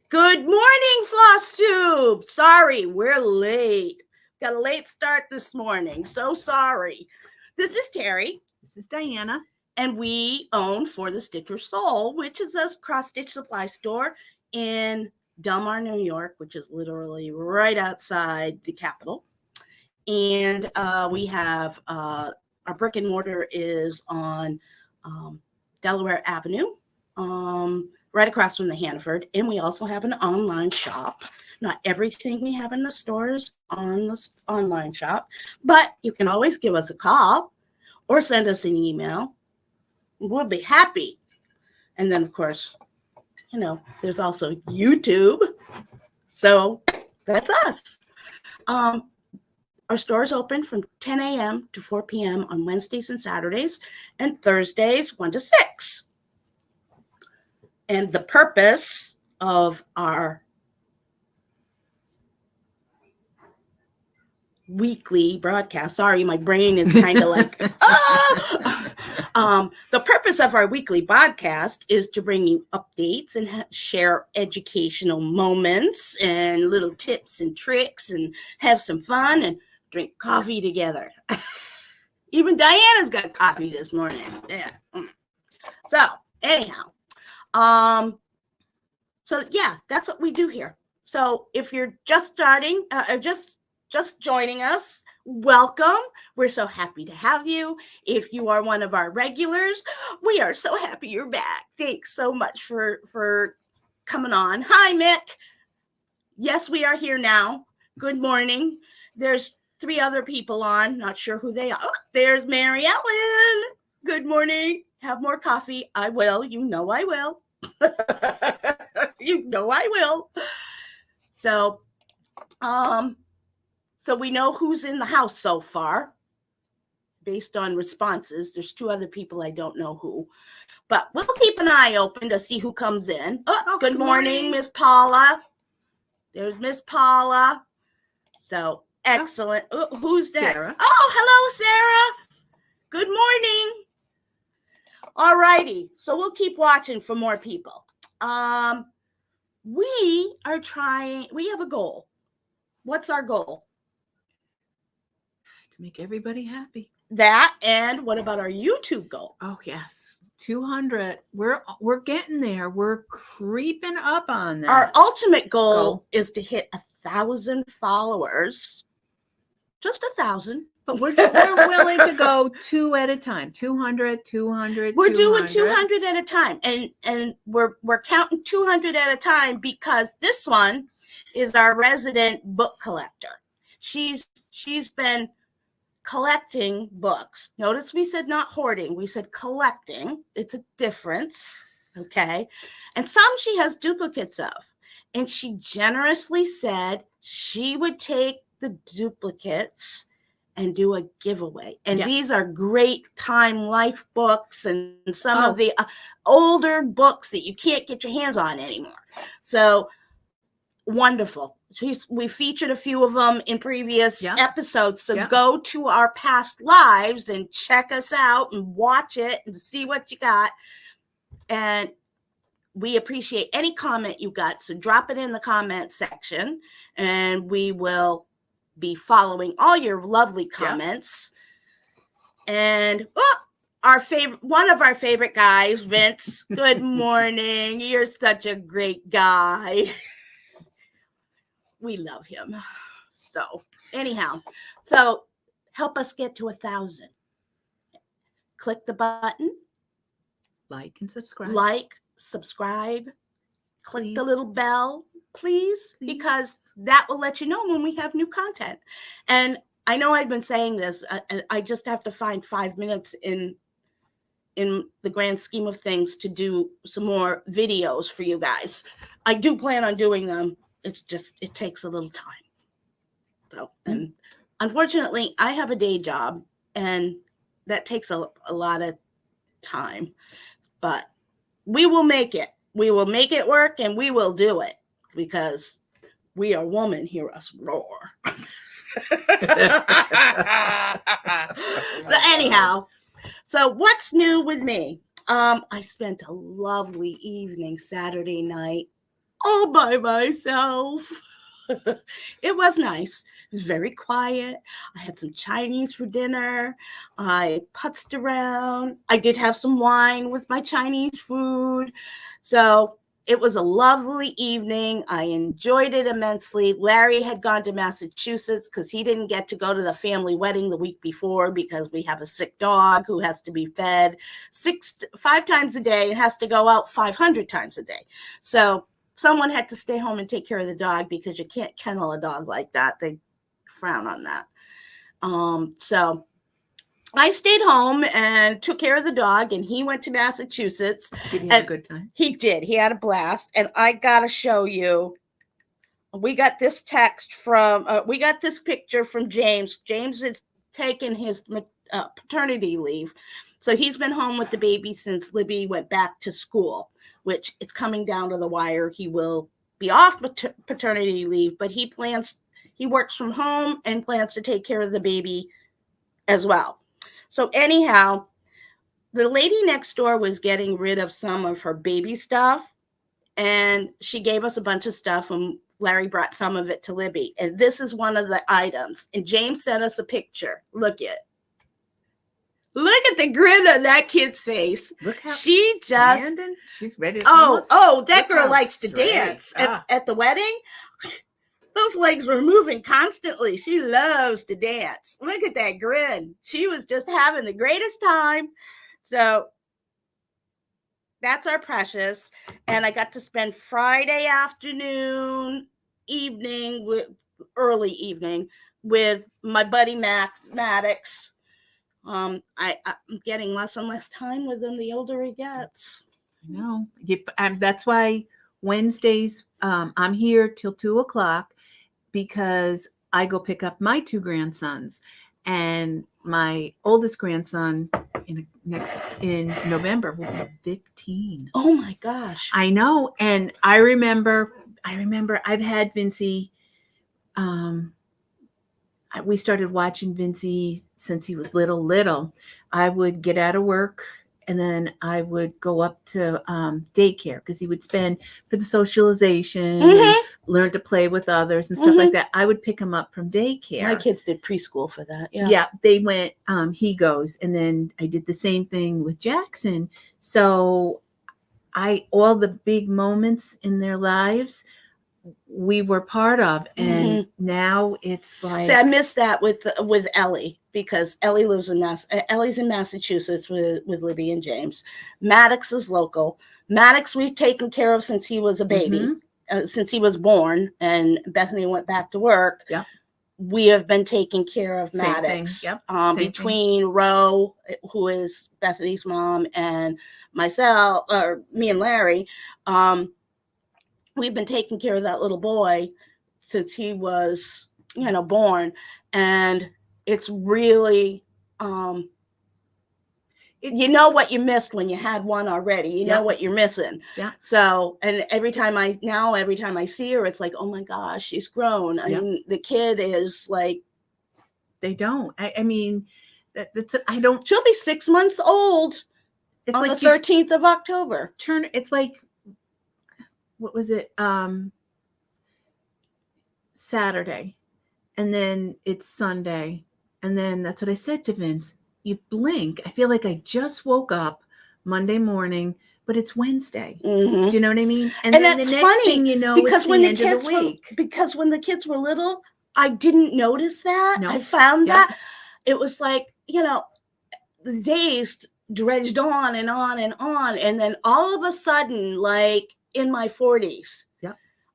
Good morning, Floss Tube. Sorry, we're late. Got a late start this morning. So sorry. This is Terri. This is Diana. And we own For the Stitcher Soul, which is a cross-stitch supply store in Del Mar, New York, which is literally right outside the capital. And we have our brick and mortar is on Delaware Avenue. Right across from the Hannaford. And we also have an online shop. Not everything we have in the stores on the online shop, but you can always give us a call or send us an email. We'll be happy. And then, of course, there's also YouTube. So that's us. Our store is open from 10 a.m. to 4 p.m. on Wednesdays and Saturdays, and Thursdays 1 to 6. And the purpose of our weekly broadcast, sorry, my brain is kind of like, the purpose of our weekly podcast is to bring you updates and share educational moments and little tips and tricks and have some fun and drink coffee together. Even Diana's got coffee this morning. Yeah. So anyhow. So yeah, that's what we do here. So if you're just starting, just joining us, welcome. We're so happy to have you. If you are one of our regulars, we are so happy you're back. Thanks so much for coming on. Hi, Mick. Yes, we are here now. Good morning. There's 3 other people on. Not sure who they are. Oh, there's Mary Ellen. Good morning. Have more coffee. I will. You know I will. You know I will. So we know who's in the house so far based on responses. There's 2 other people I don't know who, but we'll keep an eye open to see who comes in. Good morning, Miss Paula. There's Miss Paula. So excellent. Who's next? Sarah. Oh, hello, Sarah. Good morning. All righty. So we'll keep watching for more people. We have a goal. What's our goal? To make everybody happy. That, and what about our YouTube goal? Oh, yes. 200. We're getting there. We're creeping up on that. Our ultimate goal is to hit 1,000 followers. Just 1,000. But we're willing to go 2 at a time. 200. We're doing 200 at a time. And we're counting 200 at a time because this one is our resident book collector. She's been collecting books. Notice we said not hoarding. We said collecting. It's a difference. Okay. And some she has duplicates of. And she generously said she would take the duplicates and do a giveaway. And these are great Time Life books and some of the older books that you can't get your hands on anymore. So wonderful. We featured a few of them in previous episodes. So go to our past lives and check us out and watch it and see what you got. And we appreciate any comment you got. So drop it in the comment section and we will be following all your lovely comments. And one of our favorite guys, Vince. Good morning. You're such a great guy. We love him. So anyhow, help us get to 1,000. Click the button. Like and subscribe. Click the little bell. Please, because that will let you know when we have new content. And I know I've been saying this. I just have to find 5 minutes in the grand scheme of things to do some more videos for you guys. I do plan on doing them. It's just, it takes a little time. So, and unfortunately, I have a day job and that takes a lot of time, but we will make it. We will make it work and we will do it. Because we are women, hear us roar. So anyhow, so what's new with me? I spent a lovely evening Saturday night all by myself. It was nice. It was very quiet. I had some Chinese for dinner. I putzed around. I did have some wine with my Chinese food. So it was a lovely evening. I enjoyed it immensely. Larry had gone to Massachusetts because he didn't get to go to the family wedding the week before because we have a sick dog who has to be fed 5 times a day and has to go out 500 times a day. So someone had to stay home and take care of the dog because you can't kennel a dog like that. They frown on that. So I stayed home and took care of the dog, and he went to Massachusetts. Did he have a good time? He did. He had a blast. And I got to show you, we got this we got this picture from James. James is taking his paternity leave. So he's been home with the baby since Libby went back to school, which it's coming down to the wire. He will be off paternity leave, but he works from home and plans to take care of the baby as well. So anyhow, the lady next door was getting rid of some of her baby stuff, and she gave us a bunch of stuff, and Larry brought some of it to Libby. And this is one of the items. And James sent us a picture. Look at the grin on that kid's face. Look how she's ready to that girl likes to dance at the wedding. Those legs were moving constantly. She loves to dance. Look at that grin. She was just having the greatest time. So that's our Precious. And I got to spend Friday afternoon, early evening with my buddy Maddox. I'm getting less and less time with him the older he gets. I know. That's why Wednesdays I'm here till 2:00 because I go pick up my 2 grandsons, and my oldest grandson in November will be 15. Oh my gosh! I know, and I remember I've had Vincey. We started watching Vincey since he was little. I would get out of work and then I would go up to daycare because he would spend for the socialization, and learn to play with others and stuff like that. I would pick him up from daycare. My kids did preschool for that. Yeah, they went, he goes. And then I did the same thing with Jackson. So all the big moments in their lives, we were part of, and now it's like. See, I miss that with Ellie, because Ellie lives Ellie's in Massachusetts with Libby and James. Maddox is local. Maddox we've taken care of since he was a baby, since he was born, and Bethany went back to work. Yeah, we have been taking care of Maddox. Between Ro, who is Bethany's mom, and myself, or me and Larry. We've been taking care of that little boy since he was, born. And it's really, you know what you missed when you had one already. You know what you're missing. Yeah. So, and every time I see her, it's like, oh my gosh, she's grown. I mean, the kid is like. They don't. I mean, I don't. She'll be 6 months old on the 13th of October. It's like. What was it? Saturday, and then it's Sunday, and then that's what I said to Vince. You blink, I feel like I just woke up Monday morning, but it's Wednesday. Do you know what I mean? And then the next thing you know, because when the kids were little, I didn't notice that. I found that it was like, the days dredged on and on and on, and then all of a sudden, like. In my 40s,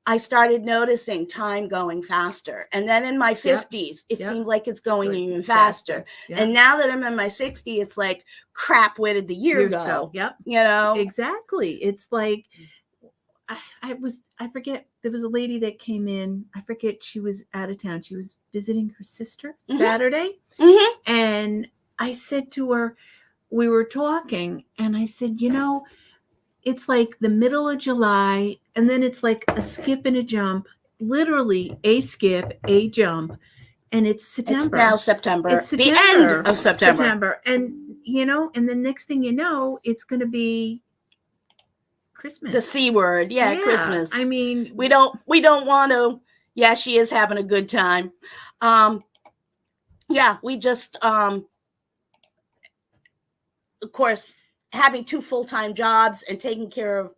I started noticing time going faster. And then in my 50s, it seemed like it's going even faster. And now that I'm in my 60s, it's like, crap, where did the year go? Exactly. It's like, I forget, there was a lady that came in. I forget, she was out of town. She was visiting her sister Saturday. And I said to her, we were talking, and I said, it's like the middle of July, and then it's like a skip and a jump, literally a skip, a jump, and it's September. It's now September. It's the end of September. And, and the next thing you know, it's going to be Christmas. The C word. Yeah, Christmas. I mean, we don't want to. Yeah, she is having a good time. Yeah, we just, of course, having 2 full-time jobs and taking care of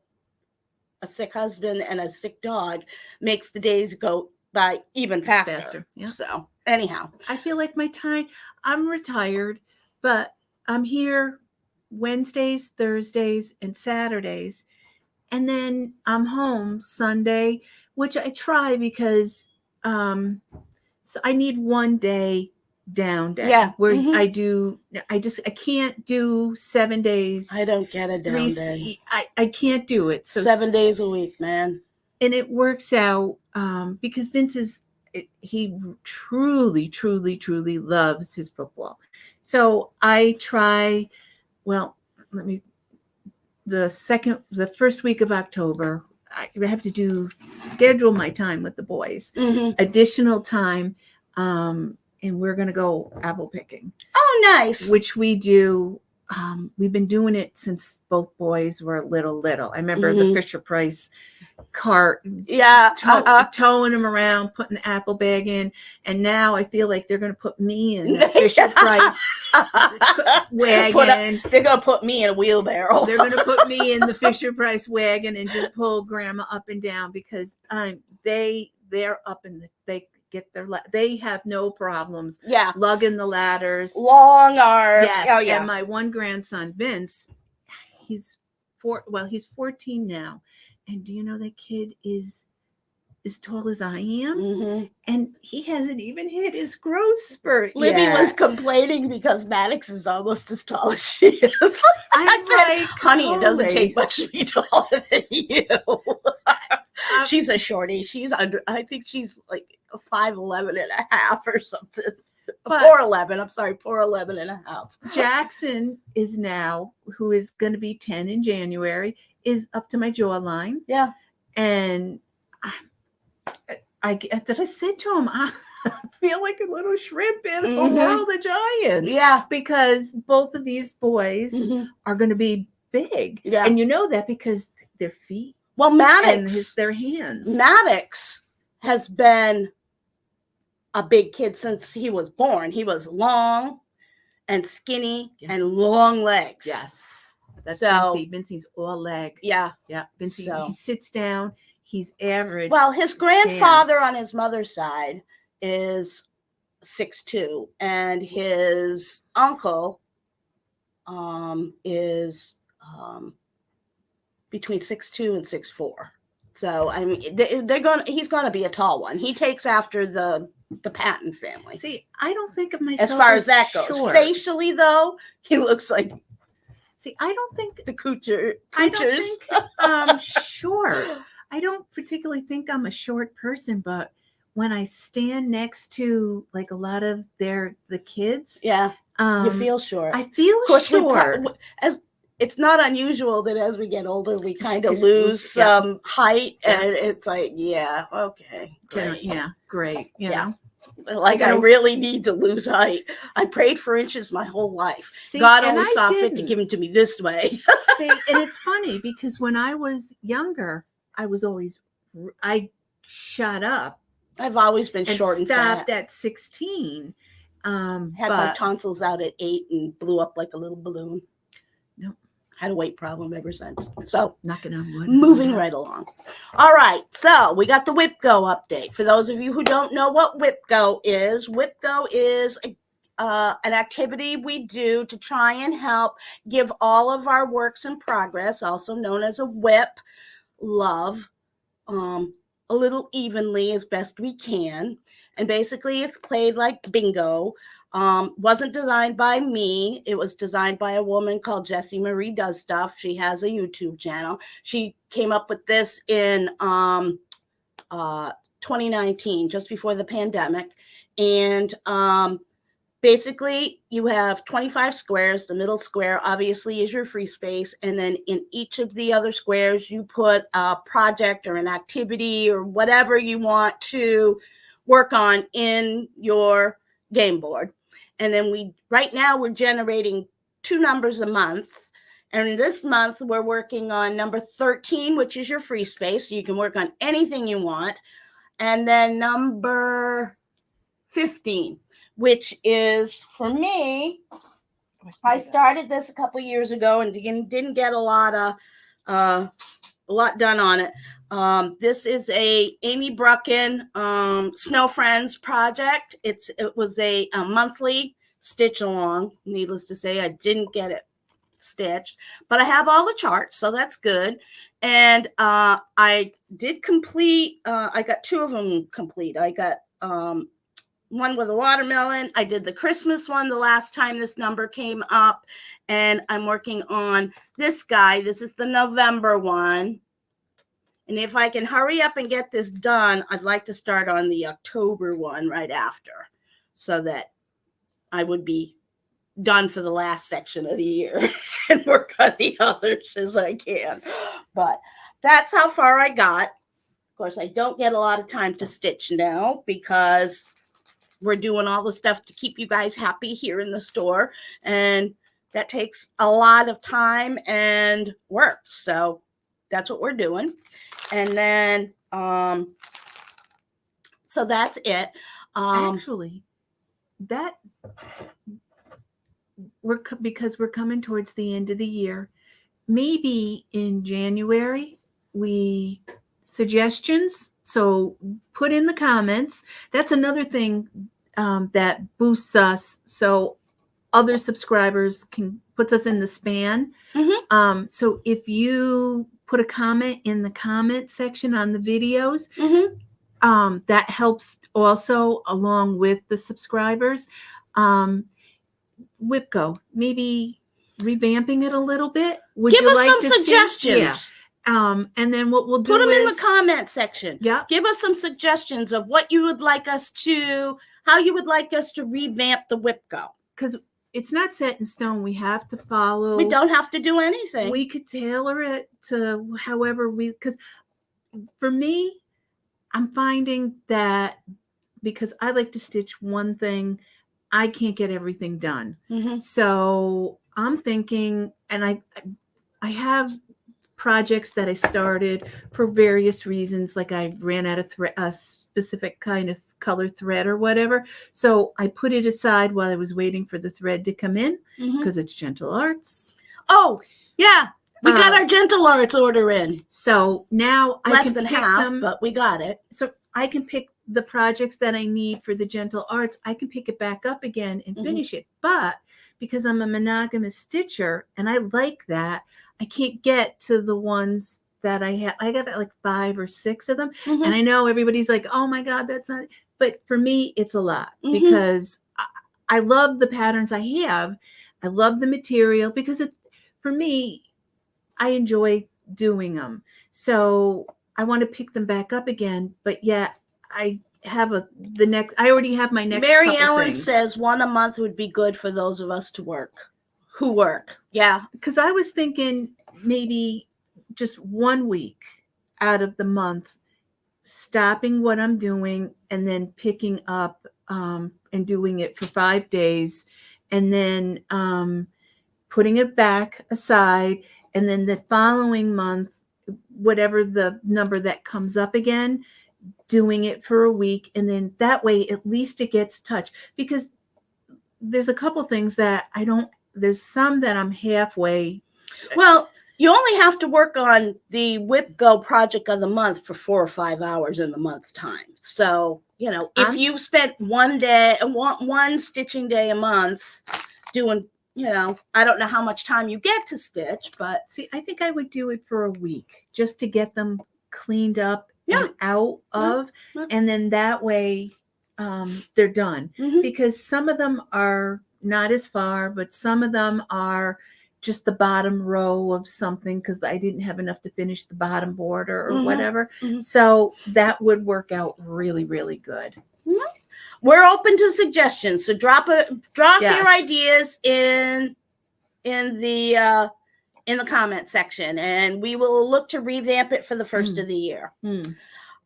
a sick husband and a sick dog makes the days go by even faster. Yeah. So anyhow, I feel like I'm retired, but I'm here Wednesdays, Thursdays, and Saturdays. And then I'm home Sunday, which I try because so I need one day down day. Yeah. Where I can't do 7 days. I don't get a down day. I can't do it. So 7 days a week, man. And it works out because Vince he truly, truly, truly loves his football. So I try, the first week of October, I have to schedule my time with the boys, additional time. And we're going to go apple picking. Oh, nice. Which we do. We've been doing it since both boys were little. I remember the Fisher Price cart, towing them around, putting the apple bag in, and now I feel like they're going to put me in the Fisher Price wagon. They're going to put me in a wheelbarrow. They're going to put me in the Fisher Price wagon and just pull Grandma up and down because they're up in they get they have no problems lugging the ladders, long arms. Yes. Oh, yeah. And my one grandson Vince, he's 14 now. And do you know that kid is as tall as I am? And he hasn't even hit his growth spurt Libby yet. was complaining because Maddox is almost as tall as she is. I said, honey, it doesn't take much to be taller than you. She's a shorty. I think she's like 5'11" and a half or something. 4'11". I'm sorry, 4'11" and a half. Jackson is now, who is going to be 10 in January, is up to my jawline. Yeah. And I said to him, I feel like a little shrimp in a world of giants. Yeah. Because both of these boys are going to be big. Yeah. And you know that because their feet. Well, Maddox. And their hands. Maddox has been a big kid since he was born. He was long and skinny and long legs. Yes. That's so Vincey's all leg. Yeah. Yeah. Vincey, he sits down. He's average. Well, his grandfather on his mother's side is 6'2", and his uncle is between 6'2" and 6'4". So I mean, he's gonna be a tall one. He takes after the Patton family. See, I don't think of myself as far as that goes. Facially, though, he looks like. See, I don't think the Coochers. I don't think short. I don't particularly think I'm a short person, but when I stand next to like a lot of the kids, you feel short. I feel short. It's not unusual that as we get older, we kind of lose some height, and it's like, okay, great. Great. You know? Like I really need to lose height. I prayed for inches my whole life. See, God only saw fit to give them to me this way. See, and it's funny because when I was younger, I shot up. I've always been short and stopped fat. At 16. Had my tonsils out at 8 and blew up like a little balloon. No. Had a weight problem ever since. So knocking on wood. Moving right along. All right. So we got the Whip Go update. For those of you who don't know what Whip Go is an activity we do to try and help give all of our works in progress, also known as a whip, love a little evenly as best we can. And basically it's played like bingo. Wasn't designed by me. It was designed by a woman called Jessie Marie Does Stuff. She has a YouTube channel. She came up with this in 2019, just before the pandemic. And basically you have 25 squares. The middle square obviously is your free space. And then in each of the other squares, you put a project or an activity or whatever you want to work on in your game board. And then right now we're generating 2 numbers a month. And this month we're working on number 13, which is your free space. So you can work on anything you want. And then number 15, which is for me, I started this a couple years ago and didn't get a lot done on it. This is a Amy Brucken Snow Friends project. It was a monthly stitch along. Needless to say, I didn't get it stitched, but I have all the charts, so that's good. And I did complete. I got 2 of them complete. I got one with a watermelon. I did the Christmas one the last time this number came up, and I'm working on this guy. This is the November one. And if I can hurry up and get this done, I'd like to start on the October one right after, so that I would be done for the last section of the year and work on the others as I can. But that's how far I got. Of course, I don't get a lot of time to stitch now because we're doing all the stuff to keep you guys happy here in the store, and that takes a lot of time and work. So that's what we're doing. And then so that's it. Actually, that because we're coming towards the end of the year, maybe in January we suggestions. So put in the comments. That's another thing that boosts us, so other subscribers puts us in the span. Mm-hmm. So if you put a comment in the comment section on the videos, Mm-hmm. That helps also along with the subscribers. Whipco, maybe revamping it a little bit. Give us some suggestions. Yeah. And then what we'll do put them is in the comment section. Yeah. Give us some suggestions of what you would like us to, how you would like us to revamp the Whipco. Because it's not set in stone. We have to follow. We don't have to do anything. We could tailor it to however because for me, I'm finding that because I like to stitch one thing, I can't get everything done. Mm-hmm. So I'm thinking, and I have projects that I started for various reasons, like I ran out of a specific kind of color thread or whatever. So I put it aside while I was waiting for the thread to come in because it's Gentle Arts. Oh, yeah. We got our Gentle Arts order in. So now less than half, but we got it. So I can pick the projects that I need for the Gentle Arts. I can pick it back up again and finish it. But because I'm a monogamous stitcher and I like that, I can't get to the ones that I have. I got like 5 or 6 of them. And I know everybody's like, oh my God, that's not, but for me, it's a lot because I love the patterns I have. I love the material because for me, I enjoy doing them. So I want to pick them back up again, but yet I have I already have my next. Mary Ellen says 1 a month would be good for those of us who work. Yeah. Because I was thinking maybe just 1 week out of the month, stopping what I'm doing and then picking up and doing it for 5 days and then putting it back aside. And then the following month, whatever the number that comes up again, doing it for a week. And then that way, at least it gets touched. Because there's a couple things that there's some that I'm halfway. Well, you only have to work on the Whipco project of the month for 4 or 5 hours in the month's time. So, if you spent one stitching day a month doing, I don't know how much time you get to stitch, but see, I think I would do it for a week just to get them cleaned up and out of, and then that way they're done. Because some of them are not as far, but some of them are just the bottom row of something because I didn't have enough to finish the bottom border or whatever. So that would work out really, really good. We're open to suggestions, so drop your ideas in the comment section, and we will look to revamp it for the first of the year.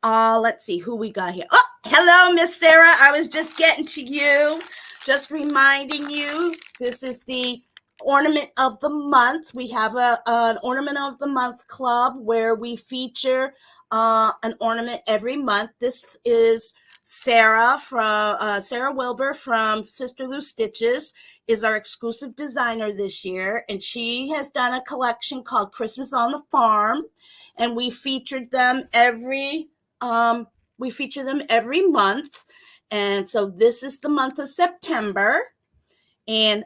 Let's see who we got here. Oh, hello, Miss Sarah. I was just getting to you, just reminding you. This is the ornament of the month. We have an ornament of the month club where we feature an ornament every month. This is Sarah Wilbur from Sister Lou Stitches is our exclusive designer this year, and she has done a collection called Christmas on the Farm, and we feature them every month. And so this is the month of September, and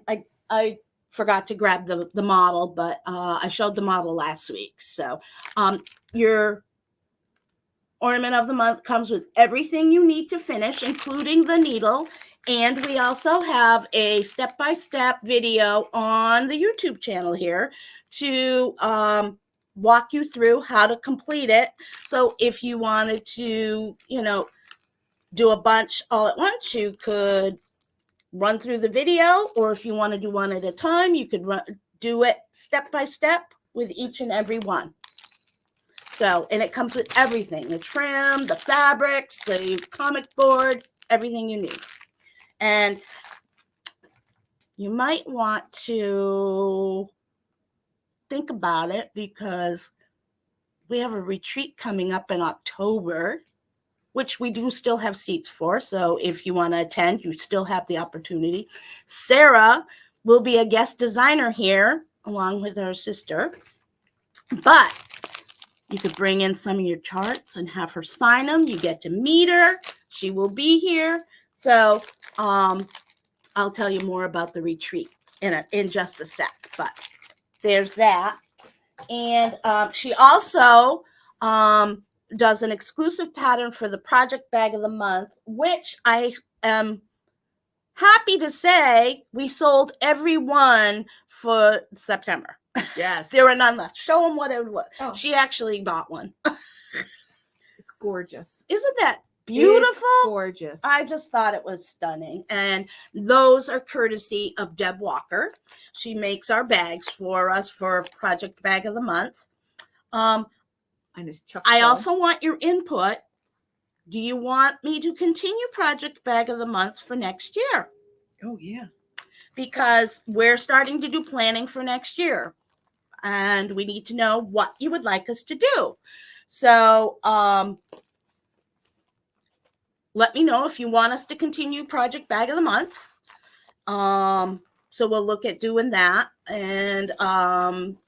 I forgot to grab the model, but I showed the model last week. So your ornament of the month comes with everything you need to finish, including the needle. And we also have a step-by-step video on the YouTube channel here to walk you through how to complete it. So if you wanted to, do a bunch all at once, you could run through the video, or if you want to do one at a time, you could do it step by step with each and every one. So, and it comes with everything, the trim, the fabrics, the comic board, everything you need. And you might want to think about it because we have a retreat coming up in October, which we do still have seats for. So if you want to attend, you still have the opportunity. Sarah will be a guest designer here along with her sister, but you could bring in some of your charts and have her sign them. You get to meet her. She will be here. So I'll tell you more about the retreat in just a sec, but there's that. And she also does an exclusive pattern for the project bag of the month, which I am happy to say we sold every one for September. Yes. There were none left. Show them what it was. Oh. She actually bought one. It's gorgeous. Isn't that beautiful? It's gorgeous. I just thought it was stunning. And those are courtesy of Deb Walker. She makes our bags for us for Project Bag of the Month. I also want your input. Do you want me to continue Project Bag of the Month for next year? Oh, yeah. Because we're starting to do planning for next year. And we need to know what you would like us to do. So let me know if you want us to continue Project Bag of the Month. So we'll look at doing that. And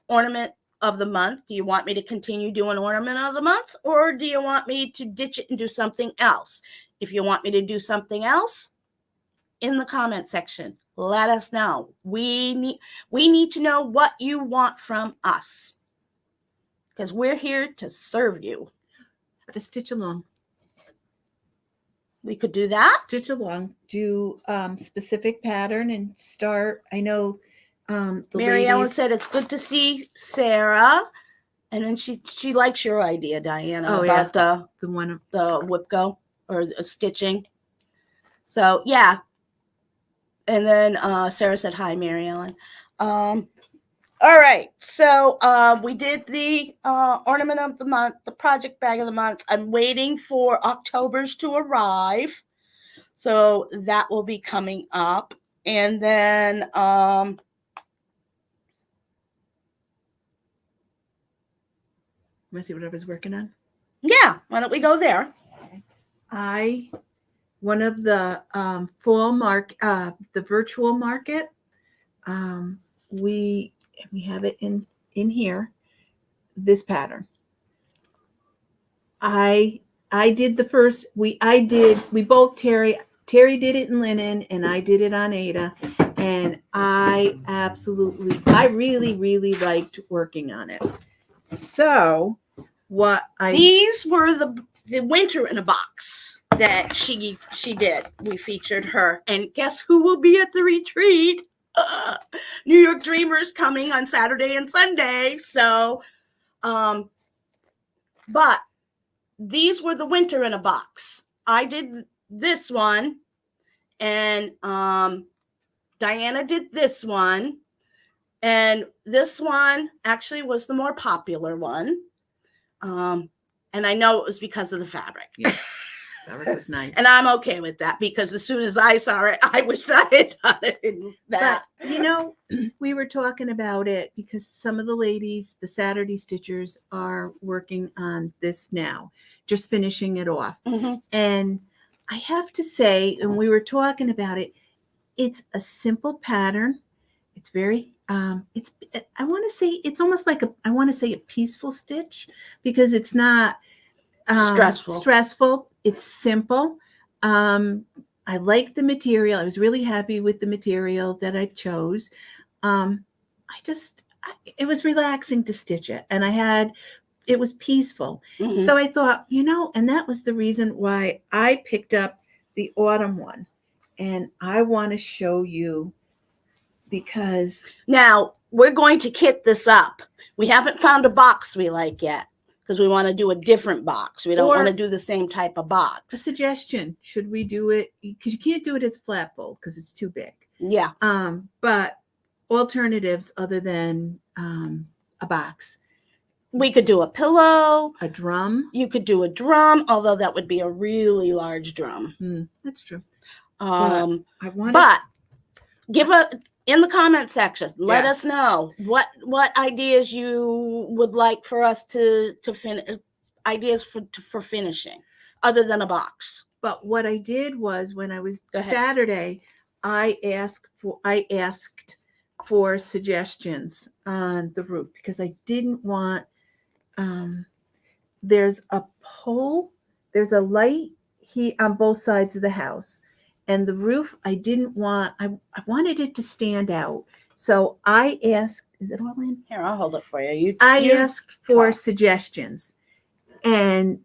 ornament of the month. Do you want me to continue doing ornament of the month, or do you want me to ditch it and do something else? If you want me to do something else, in the comment section, let us know. We need to know what you want from us, because we're here to serve you. How to stitch along. We could do that. Stitch along. Do specific pattern and start. I know Mary Ellen said it's good to see Sarah, and then she likes your idea, Diana, about the whip go or the stitching. So yeah, and then Sarah said hi, Mary Ellen. All right, so we did the ornament of the month, the project bag of the month. I'm waiting for October's to arrive, so that will be coming up, and then want to see what I was working on? Yeah, why don't we go there? One of the the virtual market, we have it in here, this pattern. I did the first, we both, Terri did it in linen and I did it on Ada, and I really, really liked working on it. So these were the winter in a box that she did. We featured her, and guess who will be at the retreat? New York Dreamers coming on Saturday and Sunday. So, but these were the winter in a box. I did this one, and Diana did this one, and this one actually was the more popular one. And I know it was because of the fabric. Yeah. Fabric was nice. And I'm okay with that because as soon as I saw it, I wish I had done it in that. But, you know, we were talking about it because some of the ladies, the Saturday stitchers, are working on this now, just finishing it off. Mhm. And I have to say, and we were talking about it, it's a simple pattern. It's very, I want to say, it's almost like I want to say a peaceful stitch because it's not stressful. It's simple. I like the material. I was really happy with the material that I chose. It was relaxing to stitch it. And it was peaceful. Mhm. So I thought, you know, and that was the reason why I picked up the autumn one. And I want to show you because now we're going to kit this up. We haven't found a box we like yet because we want to do a different box. We don't want to do the same type of a box. suggestion, should we do it? Because you can't do it as flat fold because it's too big. Yeah. But alternatives other than a box. We could do a pillow. A drum. You could do a drum, although that would be a really large drum. That's true. But give a in the comment section. Let us know what ideas you would like for us to finish. Ideas for finishing, other than a box. But what I did was when I was Saturday, I asked for suggestions on the roof because I didn't want. There's a pole. There's a light heat on both sides of the house. And the roof, I didn't want, I wanted it to stand out. So I asked, is it all in? Here, I'll hold it for you. I asked for suggestions. And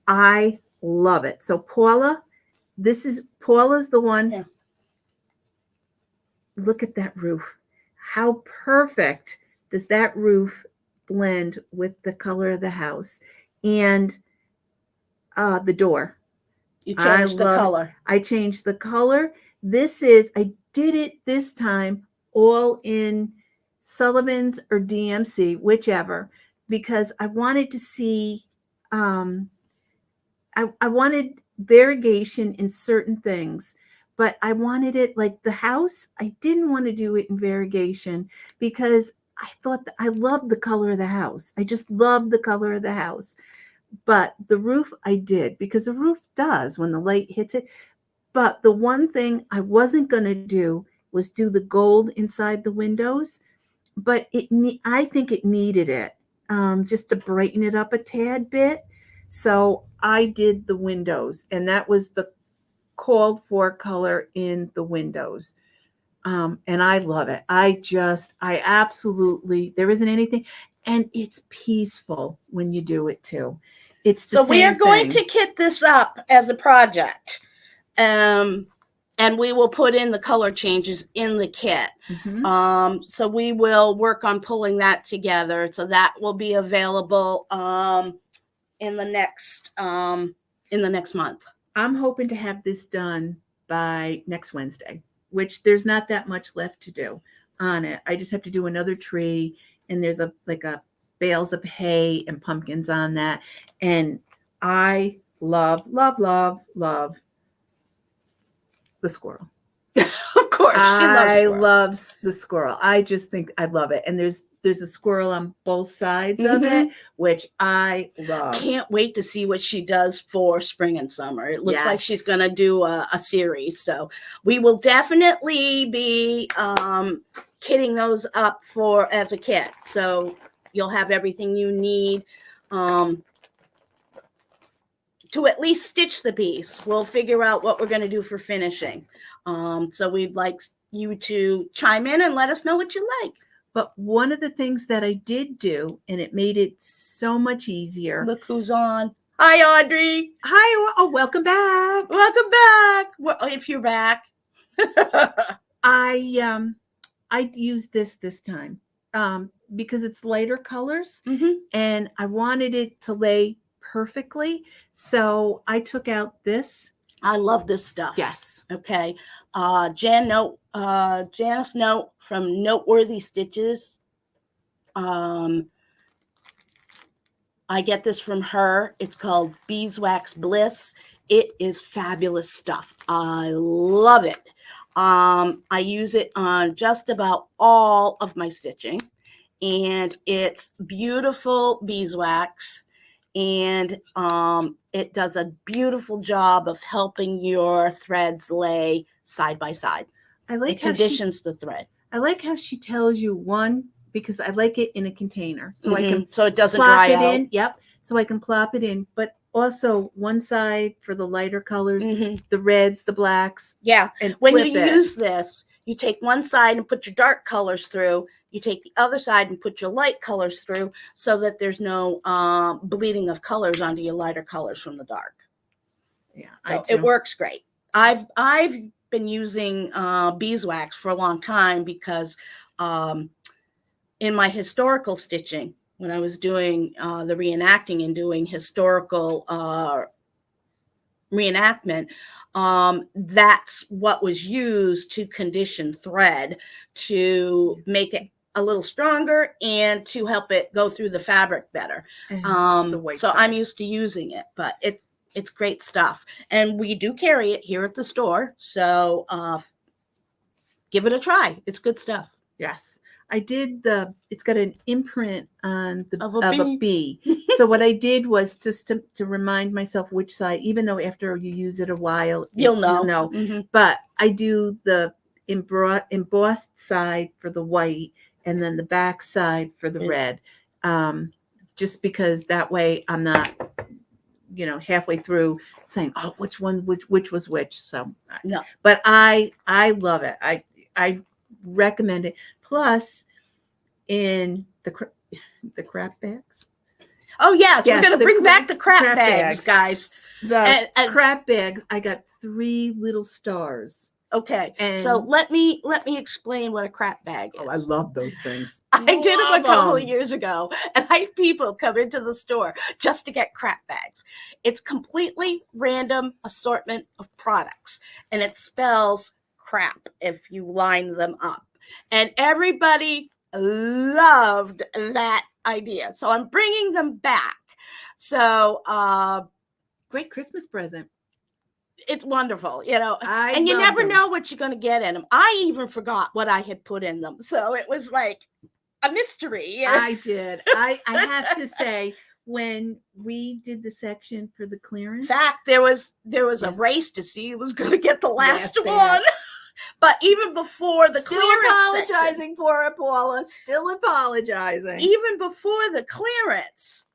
I love it. So Paula's the one. Yeah. Look at that roof. How perfect does that roof blend with the color of the house and the door. You changed the color. I changed the color. I did it this time all in Sullivan's or DMC, whichever, because I wanted to see, I wanted variegation in certain things, but I wanted it like the house. I didn't want to do it in variegation because I thought that I loved the color of the house. I just loved the color of the house. But the roof I did because the roof does when the light hits it. But the one thing I wasn't going to do was do the gold inside the windows. But I think it needed it just to brighten it up a tad bit. So I did the windows, and that was the called for color in the windows. And I love it. I absolutely, there isn't anything. And it's peaceful when you do it too. So we are going to kit this up as a project. And we will put in the color changes in the kit. Mm-hmm. So we will work on pulling that together. So that will be available in the next month. I'm hoping to have this done by next Wednesday, which there's not that much left to do on it. I just have to do another tree, and there's a bales of hay and pumpkins on that. And I love, love, love, love the squirrel. Of course. I love the squirrel. I just think I love it. And there's a squirrel on both sides of it, which I love. Can't wait to see what she does for spring and summer. It looks like she's going to do a series. So we will definitely be kitting those up as a kit. So you'll have everything you need to at least stitch the piece. We'll figure out what we're going to do for finishing. So we'd like you to chime in and let us know what you like. But one of the things that I did do, and it made it so much easier. Look who's on. Hi, Audrey. Hi. Oh, welcome back. Welcome back. Well, if you're back. I used this time because it's lighter colors, and I wanted it to lay perfectly. So I took out this. I love this stuff. Yes. Okay. Janice Note from Noteworthy Stitches. I get this from her. It's called Beeswax Bliss. it is fabulous stuff. I love it. I use it on just about all of my stitching, and it's beautiful beeswax, and it does a beautiful job of helping your threads lay side by side. I like it conditions the thread. I like how she tells you one, because I like it in a container, so I can so it doesn't plop dry it out. in. Yep, so I can plop it in, but also one side for the lighter colors, the reds, the blacks. Yeah, and when you use this, you take one side and put your dark colors through. You take the other side and put your light colors through, so that there's no bleeding of colors onto your lighter colors from the dark. Yeah, so it works great. I've been using beeswax for a long time because in my historical stitching, when I was doing the reenacting and doing historical reenactment, that's what was used to condition thread, to make it a little stronger and to help it go through the fabric better. So I'm used to using it, but it's great stuff. And we do carry it here at the store. So give it a try. It's good stuff. Yes. I did it's got an imprint on of a bee. So what I did was just to remind myself which side, even though after you use it a while, you'll know. But I do the embossed side for the white and then the back side for the red. Just because that way I'm not, halfway through saying, oh, which was which. So no. But I love it. I recommend it. Plus, in the crap bags. Oh yes, we're going to bring back the crap bags, guys. The crap bags. I got 3 little stars. Okay, so let me explain what a crap bag is. Oh, I love those things. I did them a couple of years ago, and I had people come into the store just to get crap bags. It's completely random assortment of products, and it spells crap if you line them up. And everybody loved that idea. So I'm bringing them back. So great Christmas present. It's wonderful, and you never know what you're going to get in them. I even forgot what I had put in them. So it was like a mystery. I did. I have to say, when we did the section for the clearance. In fact, there was a race to see who was going to get the last one. But even before the clearance apologizing for it, Paula. Still apologizing. Even before the clearance,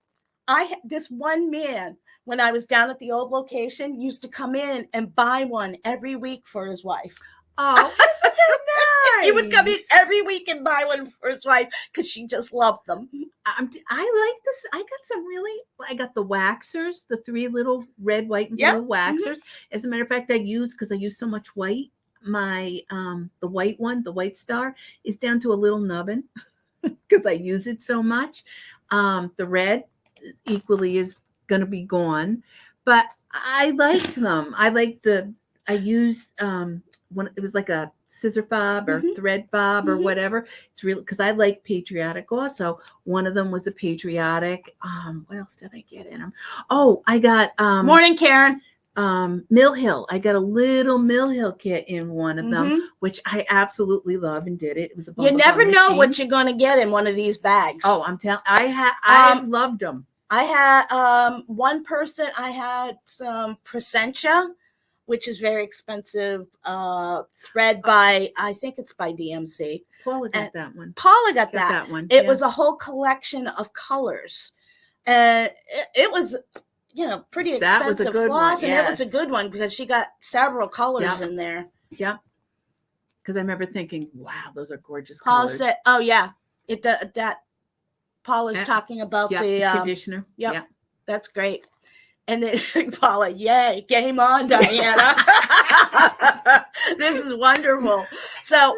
this one man, when I was down at the old location, used to come in and buy one every week for his wife. Oh, isn't that nice? He would come in every week and buy one for his wife because she just loved them. I like this. I got the waxers, the 3 little red, white, and blue waxers. As a matter of fact, because I use so much white, my the white one, the white star, is down to a little nubbin because I use it so much. The red equally is going to be gone, but I like them. I used one. It was like a scissor fob or thread fob or whatever. It's really because I like patriotic also. One of them was a patriotic. What else did I get in them? Oh, I got Morning, Karen. Mill Hill. I got a little Mill Hill kit in one of them, which I absolutely love and did it. It was you never know what you're going to get in one of these bags. Oh, I'm telling. I loved them. I had one person. I had some Presentia, which is very expensive thread by, I think it's by DMC. Paula got that one. Paula got that one. It was a whole collection of colors, and it was. Pretty expensive. That was a good Floss, one, yes. And it was a good one because she got several colors in there. Yep. Because I remember thinking, wow, those are gorgeous Paul colors. said, oh, yeah. That Paul is talking about the conditioner. Yep. That's great. And then Paula, yay, game on, Diana. This is wonderful. So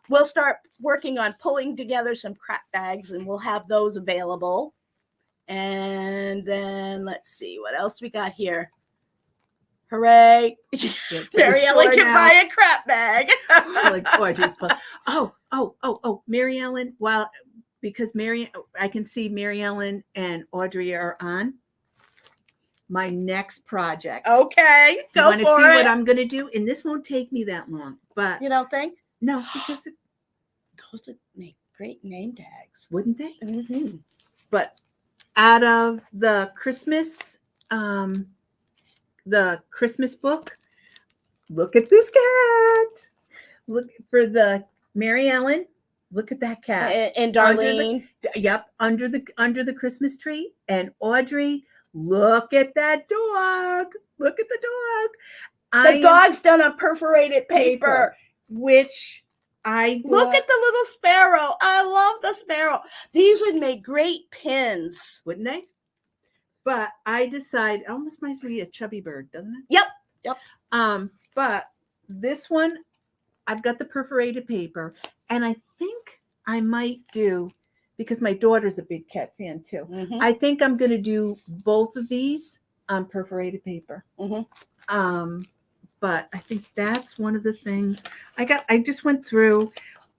we'll start working on pulling together some crap bags, and we'll have those available. And then let's see what else we got here. Hooray. Terri Ellen can buy a crap bag. Oh, Mary Ellen. Well, because I can see Mary Ellen and Audrey are on. my next project. Okay, You go want to see for what it. I'm going to do? And this won't take me that long. But You don't think? no, because Those would make great name tags. wouldn't they? Mm-hmm. But out of the Christmas book, look at this cat. Look for the Mary Ellen. Look at that cat. And Darlene. Under the Christmas tree. And Audrey, look at that dog. Look at the dog. The dog's done on perforated paper. Which I bought. Look at the little sparrow. I love the sparrow. These would make great pins. Wouldn't they? But I decided, it almost reminds me of a chubby bird, doesn't it? Yep. But this one, I've got the perforated paper, and I think I might do, because my daughter's a big cat fan too. Mm-hmm. I think I'm going to do both of these on perforated paper. Mm-hmm. But I think that's one of the things I just went through.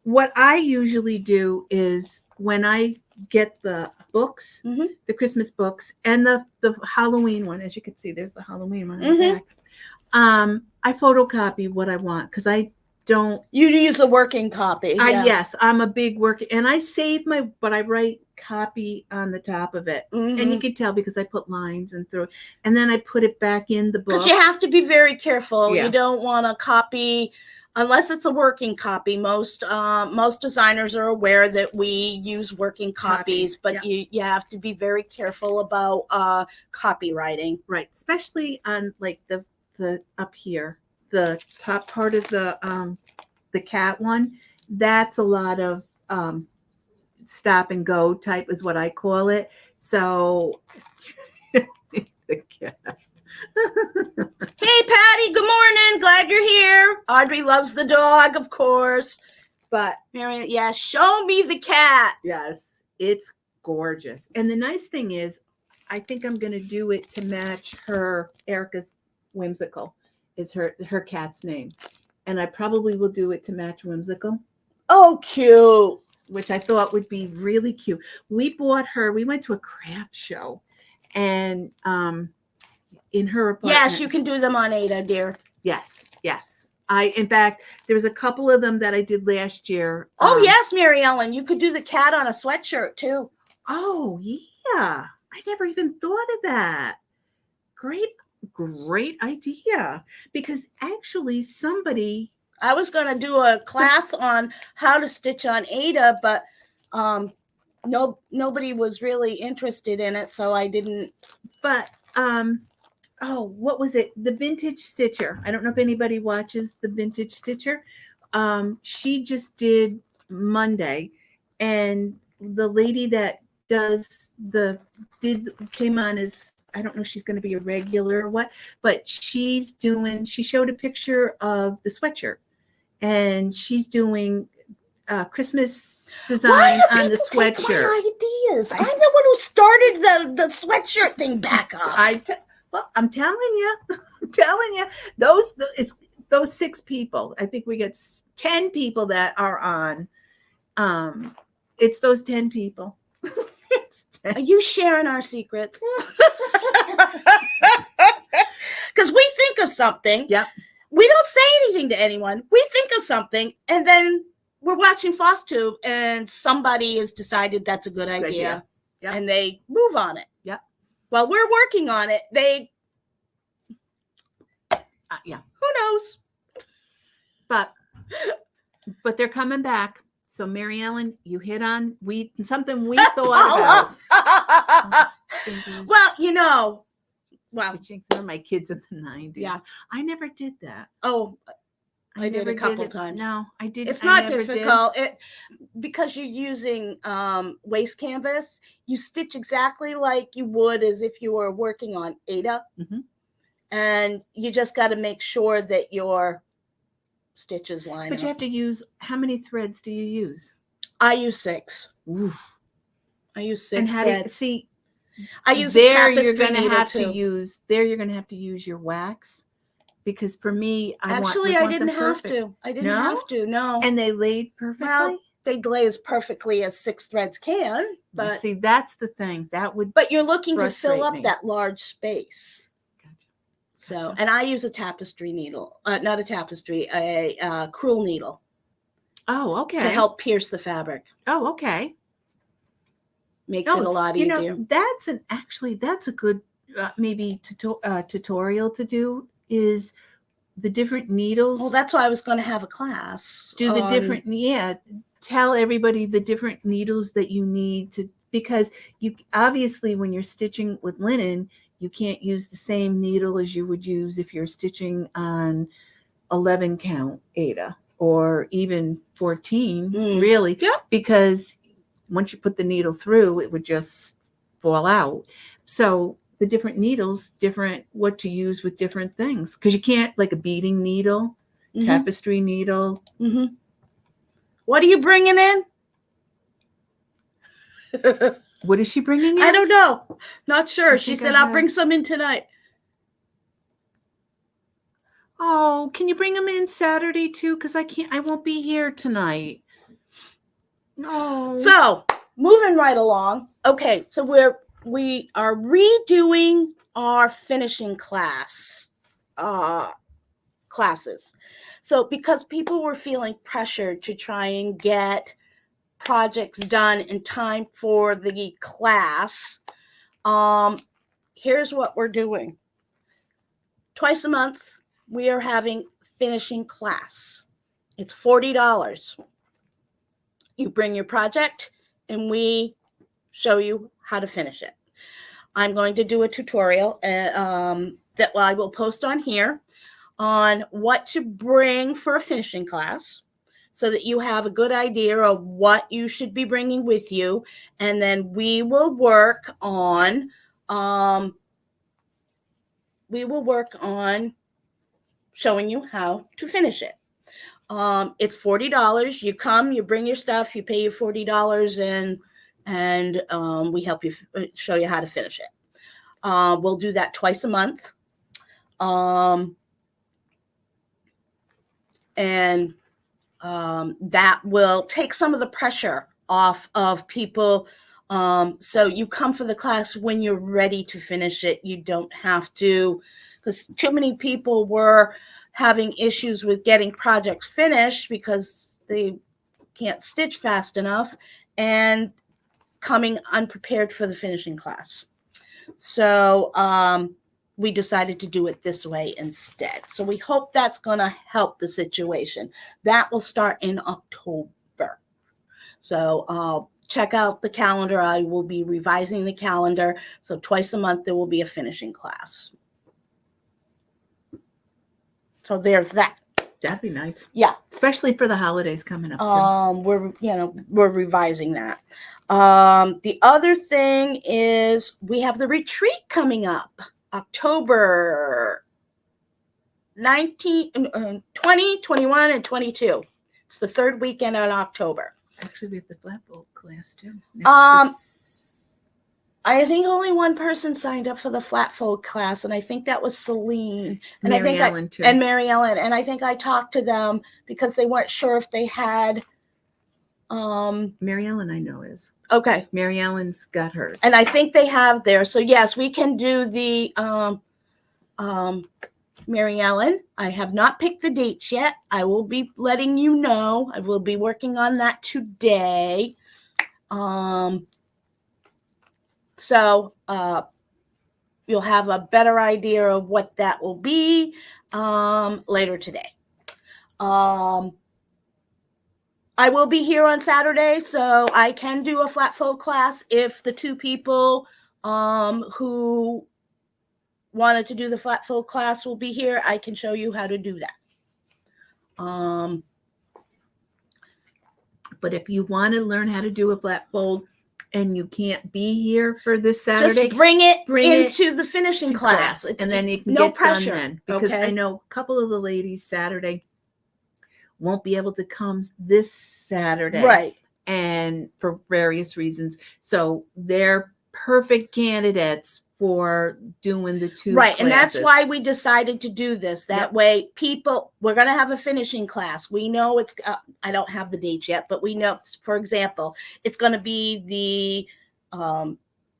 What I usually do is when I get the books, Mm-hmm. the Christmas books, and the Halloween one, as you can see, there's the Halloween one in the Mm-hmm. back. I photocopy what I want because I don't. You use a working copy. Yeah. Yes, I'm a big worker, and I save but I write copy on the top of it, Mm-hmm. and you can tell because I put lines and through, and then I put it back in the book. Because you have to be very careful. Yeah. You don't want to copy unless it's a working copy. Most designers are aware that we use working copies, but yeah. you have to be very careful about copywriting. Right, especially on like the up here, the top part of the cat one. That's a lot of stop and go type is what I call it. So the cat. Hey, Patty, good morning. Glad you're here. Audrey loves the dog, of course. But Mary, yeah, show me the cat. yes, it's gorgeous. And the nice thing is, I think I'm going to do it to match Erica's Whimsical is her cat's name. And I probably will do it to match Whimsical. Oh, cute. Which I thought would be really cute. We went to a craft show, and in her apartment. Yes, you can do them on Ada, dear. Yes. In fact, there was a couple of them that I did last year. Oh, yes, Mary Ellen, you could do the cat on a sweatshirt too. Oh, yeah. I never even thought of that. Great idea. Because actually I was going to do a class on how to stitch on Ada, but nobody was really interested in it, so I didn't. But what was it? The Vintage Stitcher. I don't know if anybody watches the Vintage Stitcher. She just did Monday, and the lady that came on as, I don't know if she's going to be a regular or what, but she showed a picture of the sweatshirt, and she's doing Christmas design on the sweatshirt. My ideas. I'm the one who started the sweatshirt thing back up. I'm telling you, it's those 6 people. I think we get 10 people that are on. It's those 10 people. Are you sharing our secrets? Because we think of something. Yep. We don't say anything to anyone. We think of something, and then we're watching Floss Tube, and somebody has decided that's a good idea. Yep. And they move on it. Yep. While we're working on it, yeah. Who knows? But they're coming back. So Mary Ellen, you hit on something we thought about. Well, They're my kids in the 90s. Yeah. I never did that. Oh, I did a couple it. times. No, I didn't. It's not difficult. Because you're using waste canvas, you stitch exactly like you would as if you were working on Ada. Mm-hmm. And you just got to make sure that your stitches line up. But you have to use, how many threads do you use? I use 6. Oof. I use 6 and how threads. do you see? I use there. A You're going to needle have too. to use. There, you're going to have to use your wax, because for me, I didn't have to. I didn't have to. No. And they laid perfectly. Well, they glaze perfectly as 6 threads can, but see, that's the thing that would. But you're looking to fill frustrate up me. that large space. Gotcha. So, Gotcha. and I use a tapestry needle, not a tapestry, a crewel needle. Oh, okay. To help pierce the fabric. Oh, okay. Makes it a lot easier. That's a good maybe tutorial to do is the different needles. Well, that's why I was going to have a class. Do the different, tell everybody the different needles that you need to, because you obviously when you're stitching with linen, you can't use the same needle as you would use if you're stitching on 11 count Aida or even 14, really. Yep. Because once you put the needle through, it would just fall out. So the different needles, different what to use with different things. Because you can't, like a beading needle, tapestry needle. What are you bringing in? What is she bringing in? I don't know. Not sure. She said, I'll bring some in tonight. Oh, can you bring them in Saturday too? Because I won't be here tonight. No. So moving right along. Okay, so we are redoing our finishing classes. So because people were feeling pressured to try and get projects done in time for the class, here's what we're doing. Twice a month, we are having finishing class. It's $40. You bring your project and we show you how to finish it. I'm going to do a tutorial that I will post on here on what to bring for a finishing class so that you have a good idea of what you should be bringing with you. And then we will work on showing you how to finish it. It's $40. You come, you bring your stuff, you pay your $40, and we help you show you how to finish it. We'll do that twice a month. And that will take some of the pressure off of people. So you come for the class when you're ready to finish it. You don't have to, because too many people were having issues with getting projects finished because they can't stitch fast enough and coming unprepared for the finishing class. So we decided to do it this way instead. So we hope that's going to help the situation. That will start in October. So check out the calendar. I will be revising the calendar. So twice a month, there will be a finishing class. So there's that. That'd be nice. Yeah. Especially for the holidays coming up. We're revising that. The other thing is we have the retreat coming up, October 19, 20, 21, and 22. It's the third weekend in October. Actually, we have the flatboat class too. I think only one person signed up for the flat fold class, and I think that was Celine. And Mary Ellen too. And Mary Ellen. And I think I talked to them because they weren't sure if they had. Mary Ellen, I know is. Okay. Mary Ellen's got hers. And I think they have theirs. So yes, we can do the Mary Ellen. I have not picked the dates yet. I will be letting you know. I will be working on that today. So you'll have a better idea of what that will be later today. I will be here on Saturday, so I can do a flat fold class if the two people who wanted to do the flat fold class will be here. I can show you how to do that. But if you want to learn how to do a flat fold and you can't be here for this Saturday, just bring it into the finishing class. And then you can no get pressure. done then. Because okay? I know a couple of the ladies Saturday won't be able to come this Saturday. Right. And for various reasons. So they're perfect candidates for doing the 2 right. classes. And that's why we decided to do this. That way we're going to have a finishing class. We know it's, I don't have the dates yet, but we know, for example, it's going to be the,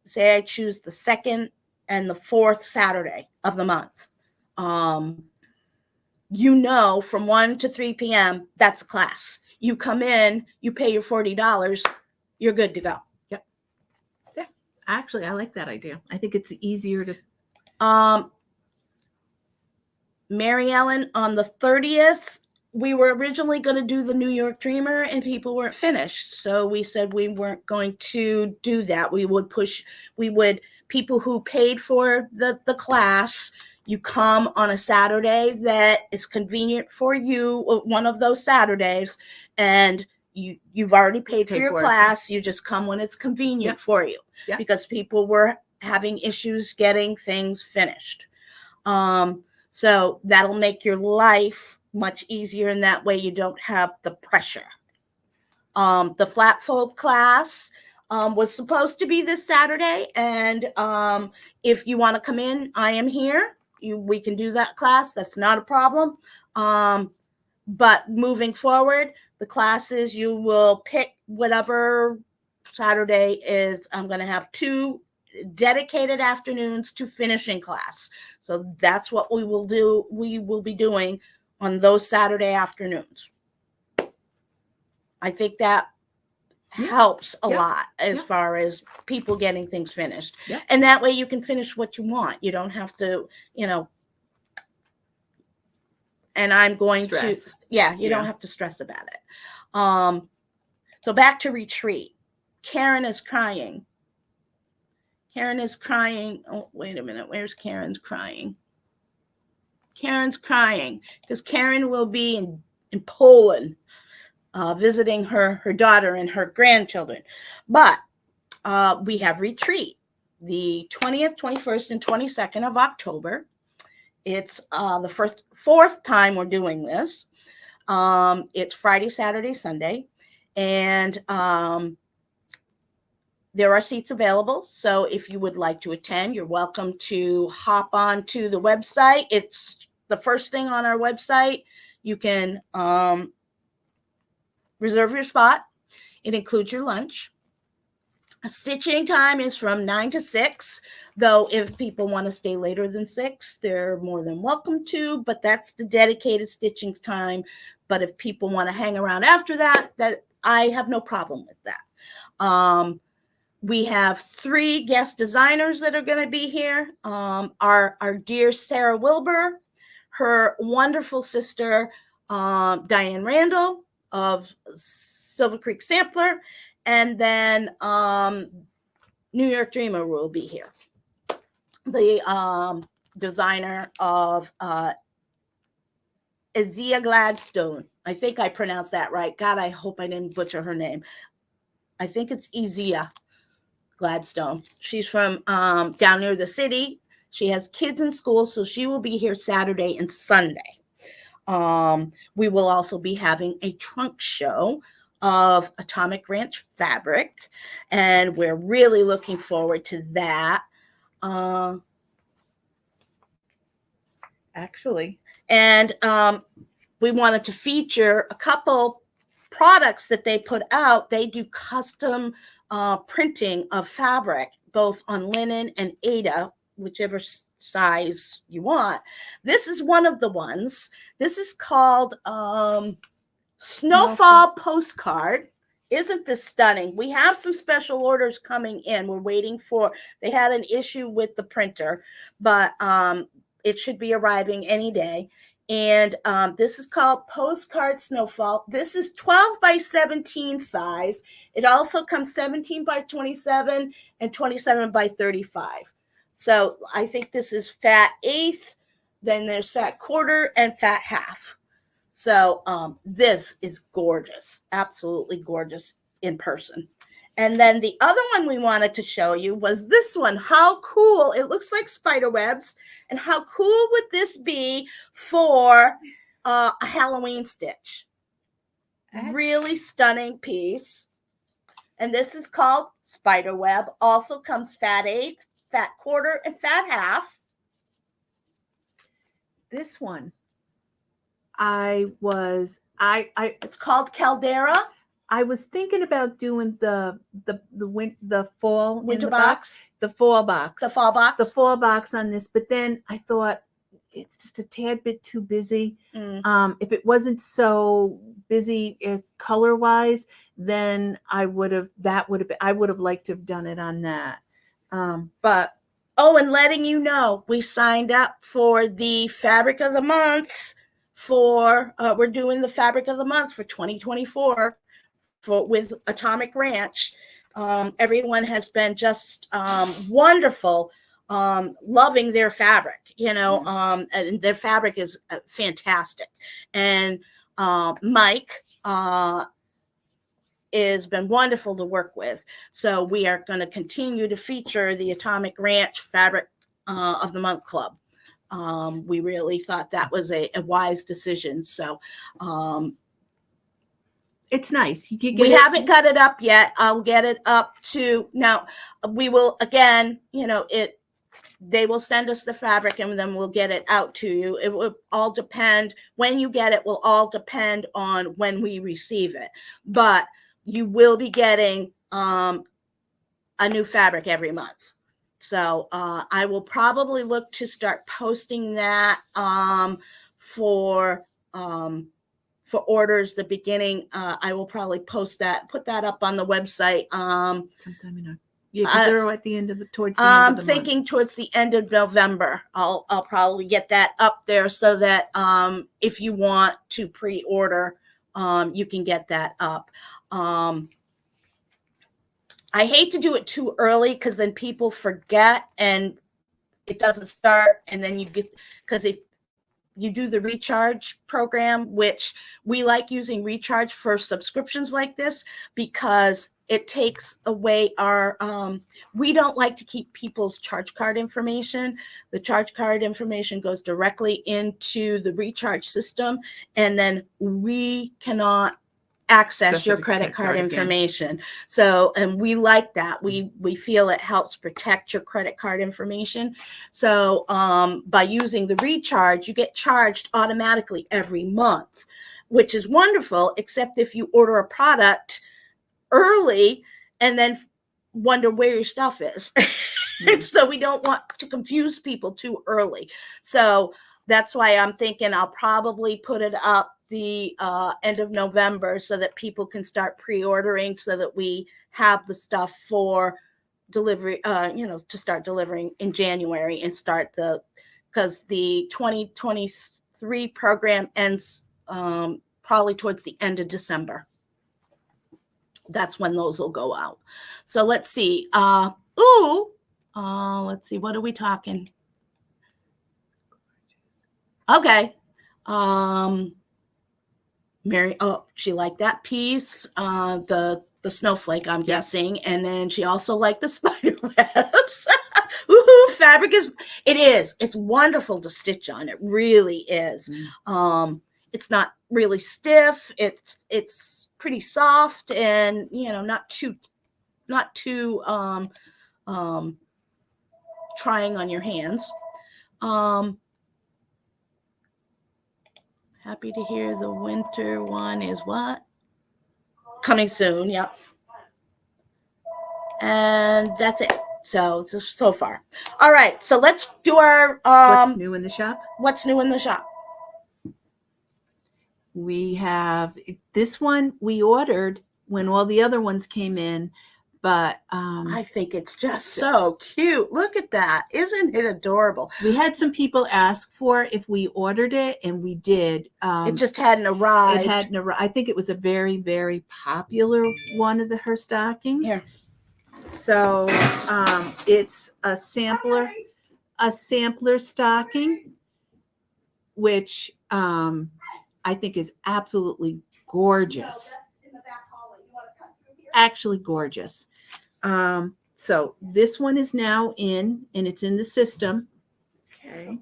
say I choose the 2nd and the 4th Saturday of the month. From 1 to 3 p.m., that's a class. You come in, you pay your $40, you're good to go. Yep. Yeah. Actually, I like that idea. I think it's easier to. Mary Ellen, on the 30th, we were originally going to do the New York Dreamer and people weren't finished. So we said we weren't going to do that. People who paid for the class, you come on a Saturday that is convenient for you, one of those Saturdays, and you've already paid for your class. You just come when it's convenient for you, because people were having issues getting things finished. So that'll make your life much easier, and that way you don't have the pressure. The flat fold class was supposed to be this Saturday, and if you want to come in, I am here. We can do that class. That's not a problem. But moving forward, the classes, you will pick whatever Saturday is. I'm going to have 2 dedicated afternoons to finishing class. So that's what we will do. We will be doing on those Saturday afternoons. I think that helps a lot as far as people getting things finished. And that way you can finish what you want. You don't have to, and I'm going stress. to, you don't have to stress about it. So back to retreat. Karen is crying. Oh, wait a minute. Where's Karen's crying? Karen's crying because Karen will be in Poland visiting her daughter and her grandchildren. But we have retreat the 20th, 21st, and 22nd of October. It's the 4th time we're doing this. It's Friday, Saturday, Sunday. And there are seats available. So if you would like to attend, you're welcome to hop on to the website. It's the first thing on our website. You can reserve your spot. It includes your lunch. Stitching time is from 9 to 6, though if people want to stay later than 6, they're more than welcome to, but that's the dedicated stitching time. But if people want to hang around after that I have no problem with that. We have 3 guest designers that are going to be here. Our dear Sarah Wilbur, her wonderful sister, Diane Randall of Silver Creek Sampler, and then New York Dreamer will be here. The designer of Azia Gladstone. I think I pronounced that right. God, I hope I didn't butcher her name. I think it's Azia Gladstone. She's from down near the city. She has kids in school, so she will be here Saturday and Sunday. We will also be having a trunk show of Atomic Ranch fabric, and we're really looking forward to that. Actually, and we wanted to feature a couple products that they put out. They do custom printing of fabric, both on linen and Aida, whichever size you want. This is one of the ones. This is called Snowfall Postcard. Isn't this stunning? We have some special orders coming in. We're waiting for, they had an issue with the printer, but it should be arriving any day. And this is called Postcard Snowfall. This is 12 by 17 size. It also comes 17 by 27 and 27 by 35. So I think this is fat eighth. Then there's fat quarter and fat half. So this is gorgeous, absolutely gorgeous in person. And then the other one we wanted to show you was this one. How cool. It looks like spider webs. And how cool would this be for a Halloween stitch? Really stunning piece. And this is called spider web. Also comes fat eighth, fat quarter and fat half. This one, it's called Caldera. I was thinking about doing the fall winter box, the fall box on this, but then I thought it's just a tad bit too busy. If it wasn't so busy color wise, then I would have liked to have done it on that. But and letting you know, we signed up for the fabric of the month we're doing the fabric of the month for 2024 with Atomic Ranch. Everyone has been just wonderful, loving their fabric, and their fabric is fantastic. And Mike has been wonderful to work with. So we are going to continue to feature the Atomic Ranch Fabric of the Month Club. We really thought that was a wise decision. So it's nice. We haven't got it up yet. I'll get it up to now. We will again, they will send us the fabric and then we'll get it out to you. It will all depend when you get it, will all depend on when we receive it. But you will be getting a new fabric every month. So I will probably look to start posting that for orders the beginning. I will probably put that up on the website sometime in because they're at the end of towards the end of the thinking month. Towards the end of November. I'll probably get that up there so that if you want to pre-order, you can get that up. I hate to do it too early because then people forget and it doesn't start, and then because if you do the recharge program, which we like using recharge for subscriptions like this because it takes away our, we don't like to keep people's charge card information. The charge card information goes directly into the recharge system, and then we cannot access your credit card information. So, and we like that. We feel it helps protect your credit card information. So by using the recharge, you get charged automatically every month, which is wonderful, except if you order a product early and then wonder where your stuff is. So we don't want to confuse people too early. So that's why I'm thinking I'll probably put it up the end of November so that people can start pre-ordering so that we have the stuff for delivery, to start delivering in January and start because the 2023 program ends probably towards the end of December. That's when those will go out. So let's see. Let's see. What are we talking? Okay. Mary, she liked that piece, the snowflake, I'm guessing, and then she also liked the spider webs. Woohoo! Fabric it's wonderful to stitch on. It really is. It's not really stiff. It's pretty soft and not too trying on your hands. Happy to hear the winter one is what? Coming soon, yep. And that's it. So far. All right, so let's do our What's new in the shop? What's new in the shop? We have this one we ordered when all the other ones came in, but I think it's just so cute. Look at that. Isn't it adorable? We had some people ask for if we ordered it, and we did. It just hadn't arrived. I think it was a very, very popular one of her stockings. Here. So it's a sampler stocking, which I think is absolutely gorgeous. Actually gorgeous. So this one is now in, and it's in the system. Okay.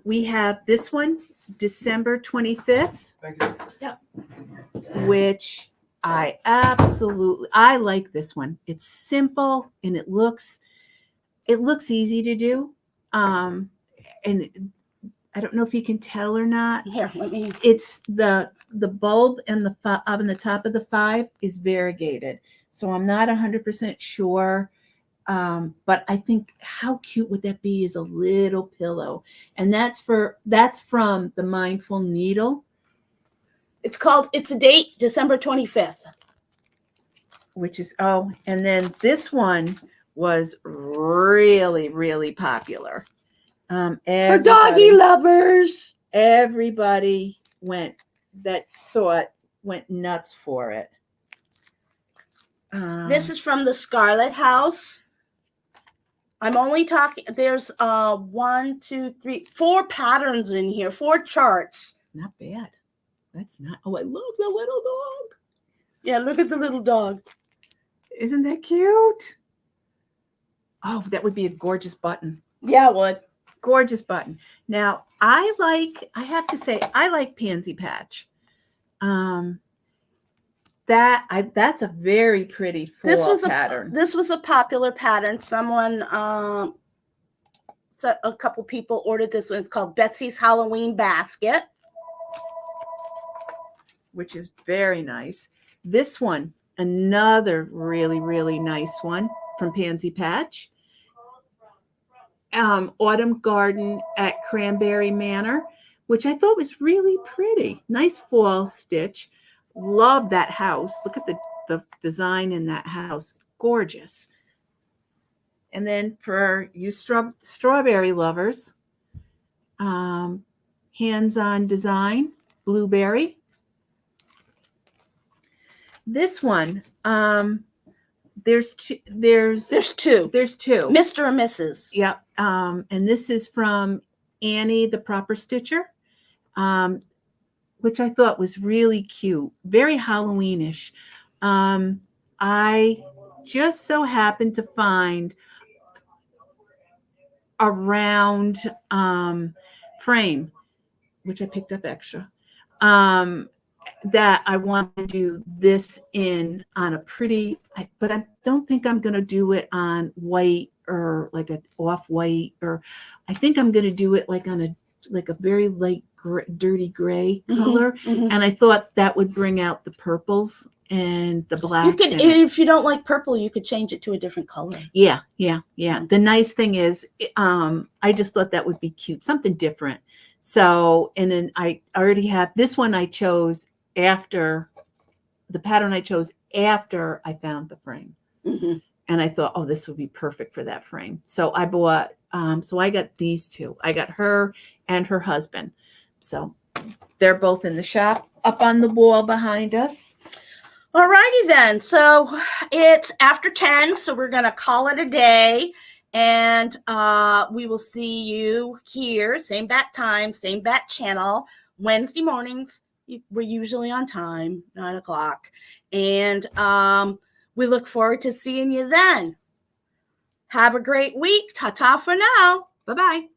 We have this one, December 25th. Thank you. Yep. Which I like this one. It's simple and it looks easy to do. And I don't know if you can tell or not. Here, let me. It's the bulb and on the top of the 5 is variegated. So I'm not 100% sure. But I think how cute would that be as a little pillow? And that's from the Mindful Needle. It's a date, December 25th. Which is, and then this one was really, really popular. For doggy lovers. Everybody that saw it went nuts for it. This is from the Scarlet House. I'm only talking, there's 1, 2, 3, 4 patterns in here, 4 charts. Not bad. That's not, I love the little dog. Yeah, look at the little dog. Isn't that cute? Oh, that would be a gorgeous button. Yeah, it would. Gorgeous button. Now, I have to say, I like Pansy Patch. That's a very pretty fall pattern. This was a popular pattern. Someone, so a couple people ordered this one. It's called Betsy's Halloween Basket, which is very nice. This one, another really, really nice one from Pansy Patch. Autumn Garden at Cranberry Manor, which I thought was really pretty. Nice fall stitch. Love that house. Look at the design in that house. Gorgeous. And then for you strawberry lovers, hands-on design, blueberry. This one, there's two. Mr. and Mrs. Yep. And this is from Annie, the Proper Stitcher, which I thought was really cute, very Halloweenish. I just so happened to find a round frame, which I picked up extra, that I want to do this in on a pretty, but I don't think I'm going to do it on white or like an off-white, or I think I'm going to do it like on a very light dirty gray color. Mm-hmm. And I thought that would bring out the purples and the black. If you don't like purple, you could change it to a different color. Yeah. The nice thing is, I just thought that would be cute, something different. So, and then I already have this one. I chose after the pattern. I chose after I found the frame, and I thought, oh, this would be perfect for that frame. So I bought. So I got these two. I got her and her husband. So they're both in the shop up on the wall behind us. All righty then. So it's after 10, so we're going to call it a day. And we will see you here, same bat time, same bat channel, Wednesday mornings. We're usually on time, 9 o'clock. And we look forward to seeing you then. Have a great week. Ta-ta for now. Bye-bye.